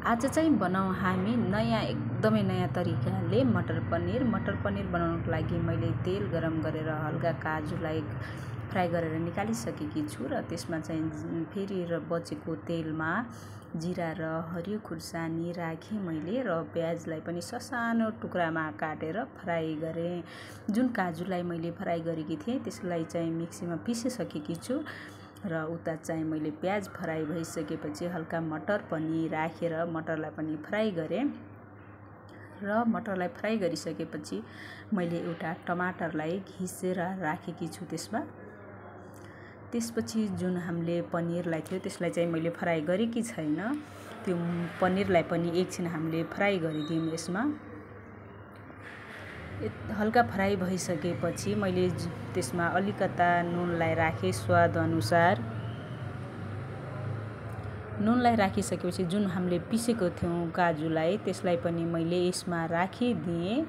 आज चाहिँ बनाऊ हामी नयाँ एकदमै नयाँ तरिकाले मटर पनिर बनाउनको लागि मैले तेल गरम गरेर हल्का काजुलाई फ्राई गरेर निकालिसकेकी छु र त्यसमा चाहिँ फेरि बचेको तेलमा जिरा र हरियो खुर्सानी राखेँ मैले र प्याजलाई पनि ससानो टुक्रामा काटेर फ्राई गरेँ। जुन काजुलाई मैले फ्राई गरेकी थिएँ त्यसलाई चाहिँ मिक्सीमा पिसिसकेकी छु र उता चाहिँ मैले प्याज फ्राई भइसकेपछि हल्का मटर पनि राखेर मटरलाई पनि फ्राई गरेँ र मटरलाई फ्राई गरिसकेपछि मैले एउटा टमाटरलाई घिसेर राखेकी छु त्यसपछि जुन हामीले पनिरलाई थियो त्यसलाई चाहिँ मैले फ्राई गरेकी छैन, त्यो पनिरलाई पनि एकछिन हामीले फ्राई गरिदियौँ। यसमा हल्का फ्राई भइसकेपछि मैले त्यसमा अलिकता नुनलाई राखेँ स्वाद अनुसार। नुनलाई राखिसकेपछि जुन हामीले पिसेको थियौँ काजुलाई त्यसलाई पनि मैले यसमा राखिदिएँ।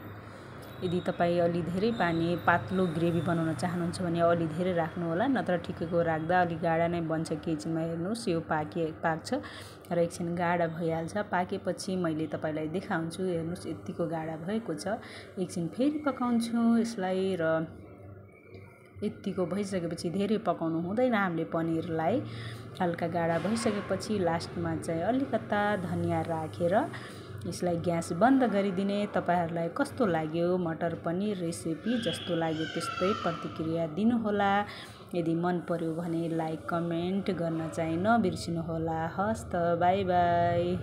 यदि तपाईँ अलि धेरै पानी पातलो ग्रेभी बनाउन चाहनुहुन्छ भने अलि धेरै राख्नु होला, नत्र ठिकैको राख्दा अलि गाढा नै बन्छ। एकछिनमा हेर्नुहोस् यो पाक्छ र एकछिन गाढा भइहाल्छ। पाकेपछि मैले तपाईँलाई देखाउँछु, हेर्नुहोस् यतिको गाढा भएको छ। एकछिन फेरि पकाउँछु यसलाई र यतिको भइसकेपछि धेरै पकाउनु हुँदैन हामीले पनिरलाई। हल्का गाढा भइसकेपछि लास्टमा चाहिँ अलिकता धनिया राखेर यसलाई ग्यास बन्द गरिदिने। तपाईहरुलाई कस्तो लाग्यो मटर पनिर रेसिपी? जस्तो लाग्यो त्यस्तै प्रतिक्रिया दिनुहोला। यदि मन पर्यो भने लाइक कमेन्ट गर्न चाहिँ नबिर्सिनुहोला। हस् त, बाई बाई।